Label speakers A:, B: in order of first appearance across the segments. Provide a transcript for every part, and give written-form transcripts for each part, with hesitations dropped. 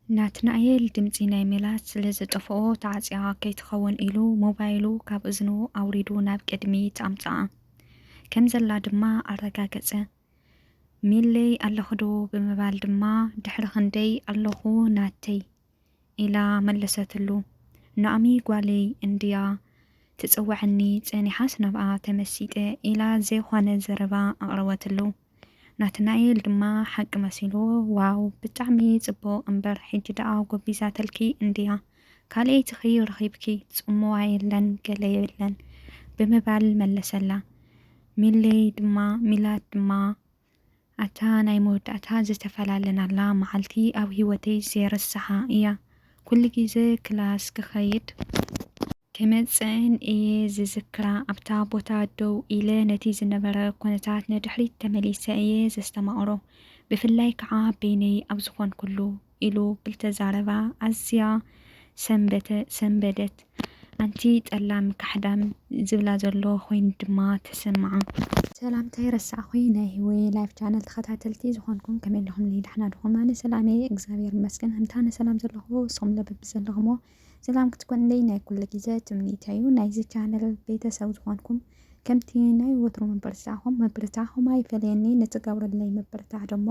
A: ናትናኤል ድምፂ ናይ ሜላት ስለ ዝጠፍኦ ተዓፂያ ከይትኸውን ኢሉ ሞባይሉ ካብ እዝኑ ኣውሪዱ ናብ ቅድሚት ኣምፅኣ ከም ዘላ ድማ ኣረጋገፀ። ሚለይ ኣለኹ ዶ ብምባል ድማ ድሕሪ ክንደይ ኣለኹ ናተይ ኢላ መለሰትሉ። ናኦሚ ጓለይ እንድያ ትፅዋዕኒ ፀኒሓስ ናብኣ ተመሲጠ ኢላ ዘይኮነ ዘረባ ኣቕረበትሉ። ናትናኤል ድማ ሓቂ መሲሉ ዋው ብጣዕሚ ጽቡቕ እምበር ሕጂ ደኣ ጎቢዛተልኪ እንድያ ካልአይትኺ ረኺብኪ ጽምዋ የለን ገለ የለን ብምባል መለሰላ። ሚላት ድማ ኣታ ናይ መወዳእታ ዝተፈላለናላ መዓልቲ ኣብ ሂወተይ ዘይረሳሓ እያ። ኩሉ ግዜ ክላስ ክኸይድ ክመፅን እየ ዝዝክራ። ኣብታ ቦታ ደው ኢለ ነቲ ዝነበረ ኩነታት ንድሕሪት ተመሊሰ እየ ዘስተማቕሮ። ብፍላይ ከዓ በይነይ ኣብ ዝኾን ኩሉ ኢሉ ብልተዛረባ ኣዝያ ሰንበደት። ኣንቲ ጠላም ካሕዳም ዝብላ ዘሎ ኮይኑ ድማ ተሰምዓ። ሰላምታይ ረሳዕኹ ናይ ህወይ ላይፍ ቻነል ተኸታተልቲ ዝኾንኩም ከመይ ኣለኹም? ደሕና ዲኹም? ኣነ ሰላም እየ እግዚአብሔር ይመስገን። እንታነ ሰላም ዘለኹ ንስኹም ለበብ ዘለኹሞ ሰላም ክትኮንለይ ናይ ኩሉ ግዜ ትምኒተይ እዩ። ናይዚ ቻነል ቤተሰብ ዝኾንኩም ከምቲ ናይ ወትሮ መበረታዕኹም ኣይፈለየኒ። ንትገብሩለይ መበረታዕ ደሞ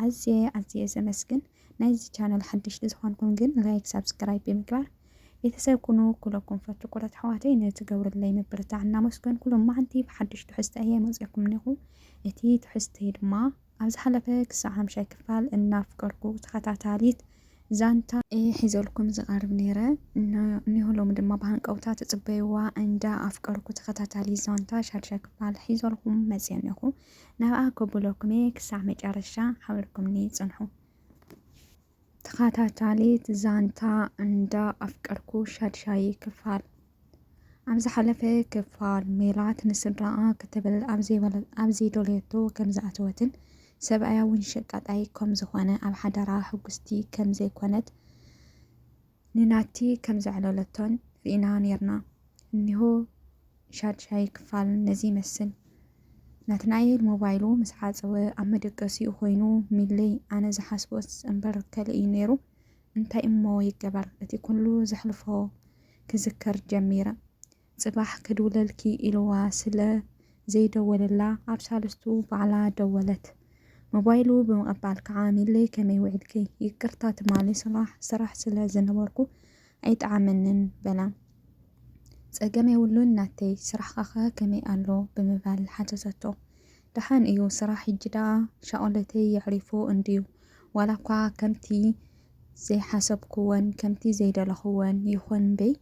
A: ኣዝየ ዘመስግን። ናይዚ ቻነል ሓድሽቲ ዝኾንኩም ግን ላይክ ሳብስክራይብ ብምግባር ቤተሰብ ኩኑ ኩለኩም ፈቱ ኩረት ኣሕዋተይ ንትገብሩለይ መበረታዕ እናመስገን ኩሎም ማዓንቲ ብሓድሽ ትሕዝቶ እየ መፅአኩም እኒኹ። እቲ ትሕዝተይ ድማ ኣብ ዝሓለፈ ክሳብ 5 ክፋል እናፍቀርኩ ተኸታታሊት ዛንታ ሒዘልኩም ዝቐርብ ነይረ እኒሁሎም ድማ ብሃንቀውታ ተፅበይዋ እንዳ ኣፍቀርኩ ተኸታታሊ ዛንታ 6 ክፋል ሒዘልኩም መፅአ እኒኹ። ናብኣ ከብለኩም ክሳብ መጨረሻ ሓበርኩምኒ ፅንሑ። ተኸታታሊት ዛንታ እንዳ ኣፍቀርኩ 6ይ ክፋል። ኣብ ዝሓለፈ ክፋል ሜላት ንስድራኣ ክትብል ኣብ ዘይደልየቶ ከም ዝኣተወትን ሰብኣያ እውን ሸቃጣይ ከም ዝኾነ ኣብ ሓደራ ሕጉስቲ ከም ዘይኮነት ንናቲ ከም ዘዕለለቶን ርኢና ነርና። እኒሆ 6ይ ክፋል ነዚ ይመስል። ናትናኤል ሞባይሉ ምስ ሓፀወ ኣብ መደቀሲኡ ኮይኑ ሚለይ ኣነ ዝሓስቦስ እምበር ከልእ እዩ ነይሩ። እንታይ እሞ ይገበር እቲ ኩሉ ዘሕልፎ ክዝከር ጀሚረ። ጽባሕ ክድውለልኪ ኢልዋ ስለ ዘይደወለላ ኣብ ሳልስቱ ባዕላ ደወለት። ሞባይሉ ብምቕባል ከዓ ሚለይ ከመይ ውዒልኪ ይቅርታ ትማሊ ስራሕ ስለ ዝነበርኩ ኣይጠዓመንን በላ። ፀገም የብሉን ናተይ ስራሕኸ ከመይ ኣሎ ብምባል ሓተተቶ። ደሓን እዩ ስራሕ ሕጂ ደኣ ሻቆለተይ የዕሪፉ እንድዩ ዋላ እኳ ከምቲ ዘይሓሰብክዎን ከምቲ ዘይደለኽዎን ይኹን በይ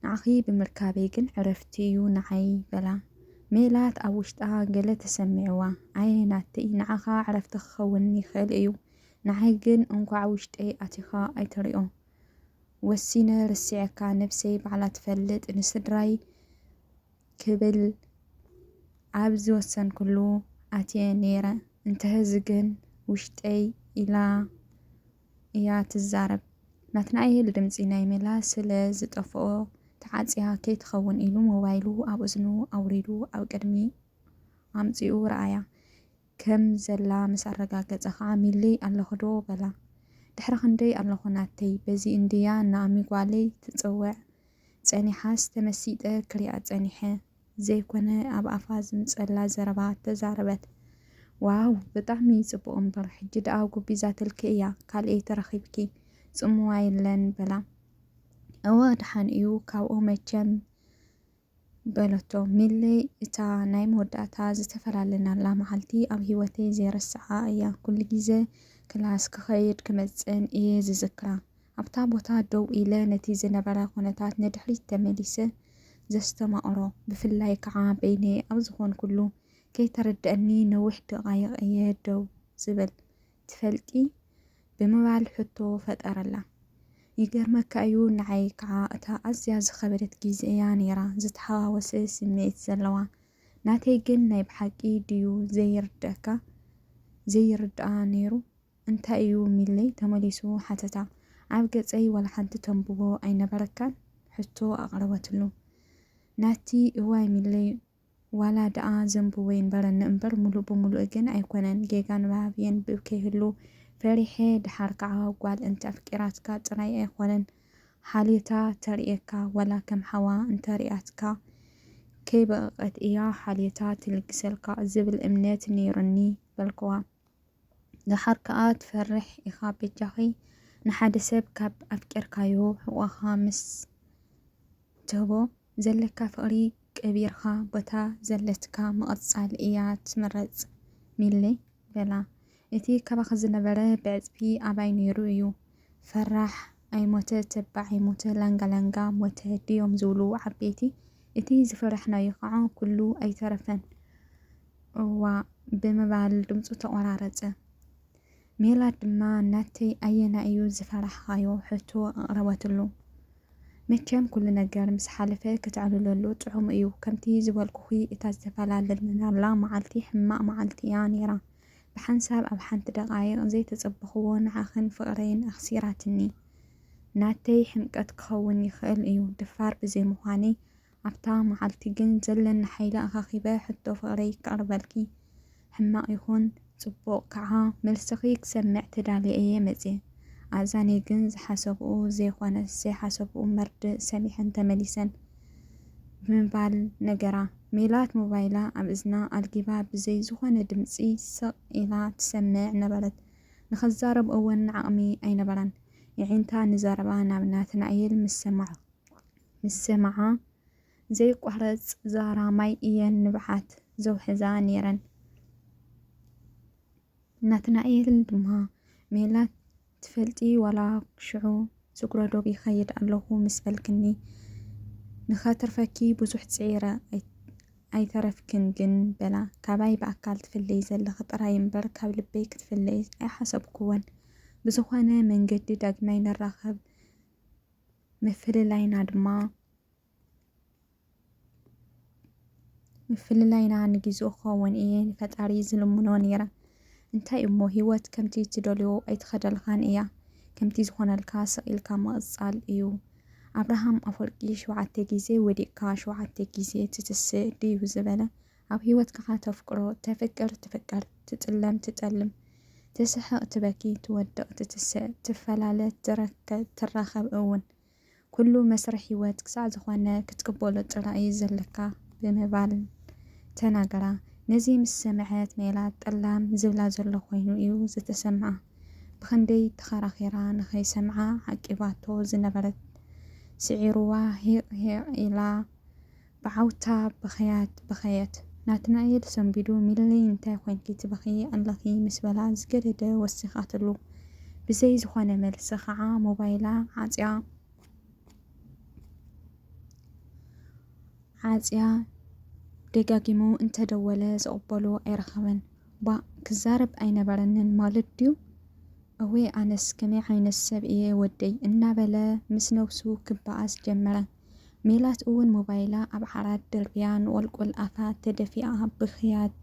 A: ንዓኺ ብምርካበይ ግን ዕረፍቲ እዩ ንዓይ በላ። ሜላት ኣብ ውሽጣ ገለ ተሰሚዕዋ። ኣየ ናተይ ንዓኻ ዕረፍቲ ክኸውን ይኽእል እዩ ንዓይ ግን እንኳዕ ውሽጠይ ኣቲኻ ኣይተሪኦ ወሲነ ርሲዕካ ነፍሰይ ባዕላ ትፈልጥ ንስድራይ ክብል ኣብ ዝወሰንኩሉ ኣትየ ነይረ። እንተህዚ ግን ውሽጠይ ኢላ እያ ትዛረብ። ናትናኤል ድምፂ ናይ ሜላት ስለ ዝጠፍኦ ተዓፅያ ከይትኸውን ኢሉ ሞባይሉ ኣብ እዝኑ ኣውሪዱ ኣብ ቅድሚ ኣምፂኡ ረኣያ ከም ዘላ ምስ ኣረጋገፀ ከዓ ሚለይ ኣለኹ ዶ በላ። ድሕሪ ክንደይ ኣለኹ ናተይ በዚ እንድያ ናኦሚ ጓለይ ትፅውዕ ፀኒሓስ ተመሲጠ ክሪኣ ፀኒሐ ዘይኮነ ኣብ ኣፋ ዝምፀላ ዘረባ ተዛረበት። ዋው ብጣዕሚ ፅቡቕ እምበር ሕጂ ደኣ ጎቢዛተልኪ እያ ካልአይ ተረኺብኪ ጽምዋ የለን በላ። እወ ድሓን እዩ ካብኡ መቸም በለቶ። ሚለይ እታ ናይ መወዳእታ ዝተፈላለናላ መዓልቲ ኣብ ሂወተይ ዘይረሳሓ እያ። ኩሉ ግዜ ክላስ ክኸይድ ክመፅን እየ ዝዝክራ። ኣብታ ቦታ ደው ኢለ ነቲ ዝነበረ ኩነታት ንድሕሪት ተመሊሰ ዘስተማቕሮ። ብፍላይ ከዓ በይነይ ኣብ ዝኾን ኩሉ ከይተረድአኒ ነዊሕ ደቓይቕ እየ ደው ዝብል ትፈልጢ ብምባል ሕቶ ፈጠረላ። ይገርመካ እዩ ንዓይ ከዓ እታ ኣዝያ ዝኸበደት ግዜ እያ ነይራ ዝተሓዋወሰ ስምዒት ዘለዋ። ናተይ ግን ናይ ብሓቂ ድዩ ዘይርድኣ ነይሩ? እንታይ እዩ ሚለይ ተመሊሱ ሓተታ። ኣብ ገፀይ ወላ ሓንቲ ተንብቦ ኣይነበረካን ሕቶ ኣቕረበትሉ። ናቲ እዋይ ሚለይ ዋላ ደኣ ዘንብቦ ይንበረኒ እምበር ሙሉእ ብሙሉእ ግን ኣይኮነን ጌጋ ንባብ የንብብ ከይህሉ ፈሪሄ ድሓር ከዓ ጓል እንተ ኣፍቂራትካ ጥራይ ኣይኮነን ሓልዮታ ተርእየካ ወላ ከም ሓዋ እንተሪኣትካ ከይበቐቐት እያ ሓልዮታ ትልግሰልካ ዝብል እምነት ነይሩኒ በልክዋ። ድሓር ከዓ ትፈርሕ ኢኻ ቤጃኺ ንሓደ ሰብ ካብ ኣፍቂርካዮ ሕቆኻ ምስ ትህቦ ዘለካ ፍቕሪ ቀቢርካ ቦታ ዘለትካ ምቕፃል እያ ትምረፅ ሚለይ በላ። እቲ ካባኺ ዝነበረ ብዕፅፊ ኣባይ ነይሩ እዩ ፈራሕ ኣይሞተ ተባዕ ኣይሞተ ላንጋላንጋ ሞተ ድዮም ዝብሉ ዓበይቲ እቲ ዝፈረሕናዮ ከዓ ኩሉ ኣይተረፈን እዋ ብምባል ድምፁ ተቆራረፀ። ሜላት ድማ ናተይ ኣየና እዩ ዝፈራሕካዮ ሕቶ ኣቕረበትሉ። መቸም ኩሉ ነገር ምስ ሓለፈ ክትዕልለሉ ጥዑም እዩ ከምቲ ዝበልኩኺ እታ ዝተፈላለልናላ መዓልቲ ሕማቕ መዓልቲ እያ ነይራ። ብሓንሳብ ኣብ ሓንቲ ደቃይቕ ዘይተፀበኽዎ ንዓኽን ፍቕረይን ኣኽሲራትኒ። ናተይ ሕምቀት ክኸውን ይኽእል እዩ ድፋር ብዘይምዃነይ ኣብታ መዓልቲ ግን ዘለኒ ሓይሊ ኣኻኺበ ሕቶ ፍቕረይ ከቕርበልኪ ሕማቕ ይኹን ጽቡቕ ከዓ መልስኺ ክሰምዕ ተዳልየ እየ መፅእ። ኣዛኔ ግን ዝሓሰብኡ ዘይኮነስ ዘይሓሰብኡ መርድእ ሰሚሐን ተመሊሰን ብምባል ነገራ። ሜላት ሞባይላ ኣብ እዝና ኣልጊባ ብዘይ ዝኾነ ድምፂ ስቕ ኢላ ትሰምዕ ነበረት። ንኸዛረብ እውን ዓቕሚ ኣይነበራን። ይዒንታ ንዘረባ ናብ ናትናኤል ምስ ሰማዓ ዘይቋረፅ ዛራ ማይ እየን ንብዓት ዘውሕዛ ነይረን። ናትናኤል ድማ ሜላት ትፈልጢ ዋላ ሽዑ ዝጉረዶብ ይኸይድ ኣለኹ ምስ በልክኒ ንኸትርፈኪ ብዙሕ ፅዒረ ኣይተረፍክን ግን በላ። ካባይ ብኣካል ትፍለይ ዘለኺ ጥራይ እምበር ካብ ልበይ ክትፍለይ ኣይሓሰብክዎን። ብዝኾነ መንገዲ ዳግማይ ነራኸብ ምፍልላይና ንግዚኡ ክኸውን እየ ንፈጣሪ ዝልምኖ ነይረ። እንታይ እሞ ሂወት ከምቲ ትደልዮ ኣይትኸደልኻን እያ ከምቲ ዝኾነልካ ስቒልካ ምቕፃል እዩ። ኣብርሃም ኣፈወርቂ 7 ግዜ ወዲቕካ 7 ግዜ ትትስእ ድዩ ዝበለ። ኣብ ሂወትካ ተፍቅሮ ተፍቅር ትፍቀር ትጥለም ትጠልም ትስሕቕ ትበኪ ትወድቕ ትትስእ ትፈላለ ትራኸብ እውን ኩሉ መስርሕ ሂወት ክሳዕ ዝኾነ ክትቅበሎ ጥራይ ዘለካ ብምባል ተናገራ። ነዚ ምስ ሰምዐት ሜላት ጠላም ዝብላ ዘሎ ኮይኑ እዩ ዝተሰምዓ። ብክንደይ ተኸራኺራ ንኸይሰምዓ ዓቂባቶ ዝነበረት ስዒርዋ ሂቕ ኢላ ብዓውታ በኸየት። ናትናኤል ሰንቢዱ ሚለይ እንታይ ኮንኪ ትበኺ ኣለኺ ምስ በላ ዝገደደ ወሲኻትሉ። ብዘይ ዝኾነ መልሲ ከዓ ሞባይላ ዓፅያ ደጋጊሙ እንተደወለ ዝቕበሎ ኣይረኸበን። ክዛረብ ኣይነበረንን ማለት ድዩ? እዌ ኣነስ ከመይ ዓይነት ሰብ እየ ወደይ እናበለ ምስ ነብሱ ክበኣስ ጀመረ። ሜላት እውን ሞባይላ ኣብ ዓራት ደርብያ ንቆልቁል ኣፋ ተደፊኣ ብኽያት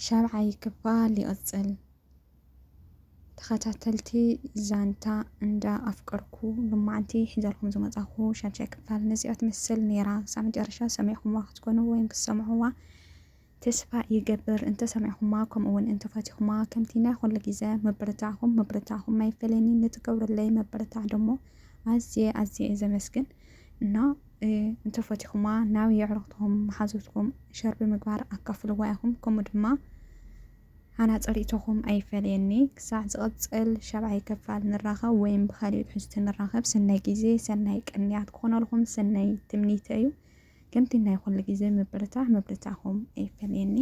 A: ሻብዓይ ክፋል ይቕፅል። ተኸታተልቲ ዛንታ እንዳ ኣፍቀርኩ ልማዓንቲ ሒዘልኩም ዝመጻኹ ሻድሻይ ክፋል ነዚኣ ትመስል ነይራ። ክሳብ መጨረሻ ሰሚዕኹምዋ ክትኮኑ ወይም ክትሰምዑዋ ተስፋ ይገብር። እንተሰሚዕኹምዋ ከምኡውን እንተፈቲኹምዋ ከምቲ ናይ ኩሉ ግዜ መበረታዕኹም ኣይፈለኒ ንትገብሩለይ መበረታዕ ደሞ ኣዝየ ዘመስግን እና እንተፈቲኹምዋ ናብ የዕረኽትኩም መሓዙትኩም ሸር ብምግባር ኣካፍልዋ ኢኹም። ከምኡ ድማ ሓናፀሪእቶኹም ኣይፈለየኒ። ክሳዕ ዝቕፅል 7ይ ክፋል ንራኸብ ወይም ብካሊእ ትሕዝቶ ንራኸብ። ሰናይ ግዜ ሰናይ ቅንያት ክኾነልኩም ሰናይ ትምኒተ እዩ። ከምቲ ናይ ኩሉ ግዜ መበረታዕኹም ኣይፈለየኒ።